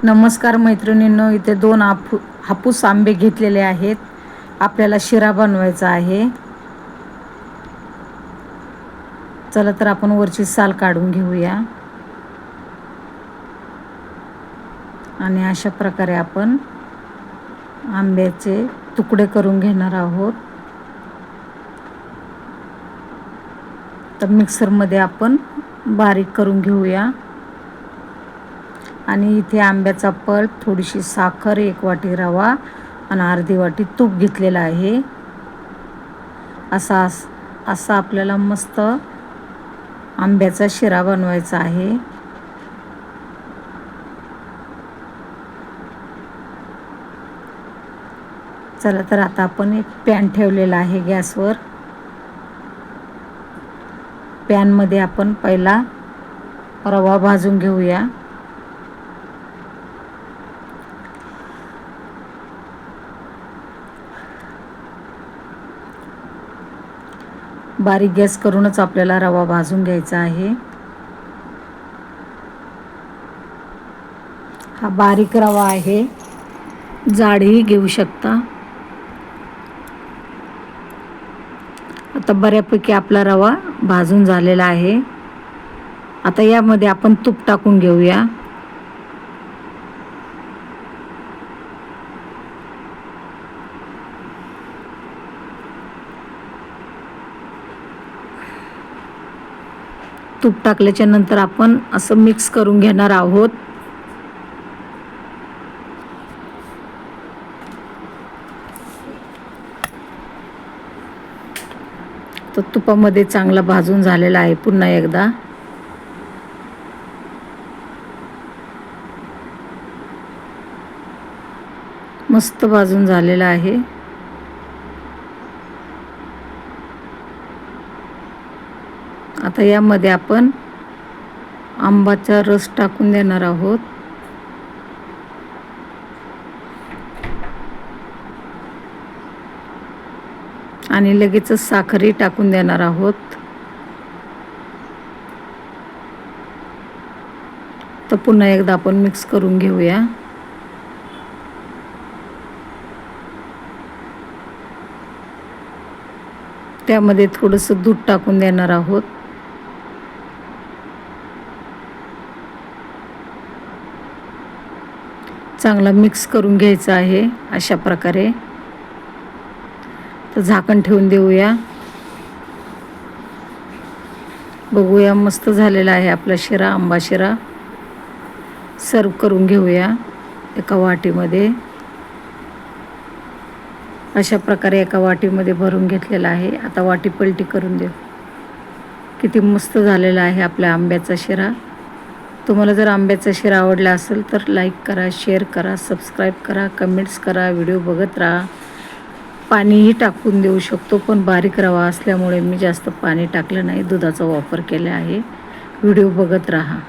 नमस्कार मैत्रिणींनो, इथे दोन हापूस आंबे घेतलेले आहेत. आपल्याला शिरा बनवायचा आहे. चला तर आपण वरची साल काढून घेऊया आणि अशा प्रकारे आपण आंब्याचे तुकडे करून घेणार आहोत. तर मिक्सरमध्ये आपण बारीक करून घेऊया. आणि इथे आंब्याचा पल्प, थोडीशी साखर, 1 वाटी रवा आणि अर्धी वाटी तूप घेतलेला आहे. असा आपल्याला मस्त आंब्याचा शिरा बनवायचा आहे. चला तर आता आपण एक पॅन ठेवलेला आहे गॅसवर. पॅनमध्ये आपण पहिला रवा भाजून घेऊया. बारीक गॅस करूनच आपल्याला रवा भाजून घ्यायचा आहे. हा बारीक रवा आहे, जाडही घेऊ शकता. आता बऱ्यापैकी आपला रवा भाजून झालेला आहे. आता यामध्ये आपण तूप टाकून घेऊया. तूप टाकल्याच्या नंतर आपण असं मिक्स करून घेणार आहोत. तर तुपामध्ये चांगला भाजून झालेला आहे. पुन्हा एकदा मस्त भाजून झालेला आहे. आता यामध्ये आपण आंब्याचा रस टाकून देणार आहोत. आणि लगेचच साखरही टाकून देणार आहोत. तर पुन्हा एकदा आपण मिक्स करून घेऊया. त्यामध्ये थोडंसं दूध टाकून देणार आहोत. चांगला मिक्स करून घ्यायचं आहे अशा प्रकारे. तर झाकण ठेवून देऊया. बघूया, मस्त झालेला आहे आपला शिरा, आंबा शिरा. सर्व करून घेऊया एका वाटीमध्ये. अशा प्रकारे एका वाटीमध्ये भरून घेतलेला आहे. आता वाटी पलटी करून देऊ. किती मस्त झालेला आहे आपला आंब्याचा शिरा. तुम्हाला जर आंब्याचा शिरा आवडला असेल तर लाईक करा, शेअर करा, सबस्क्राईब करा, कमेंट्स करा, व्हिडिओ बघत राहा. पाणीही टाकून देऊ शकतो, पण बारीक रवा असल्यामुळे मी जास्त पाणी टाकलं नाही, दुधाचा वापर केला आहे. व्हिडिओ बघत राहा.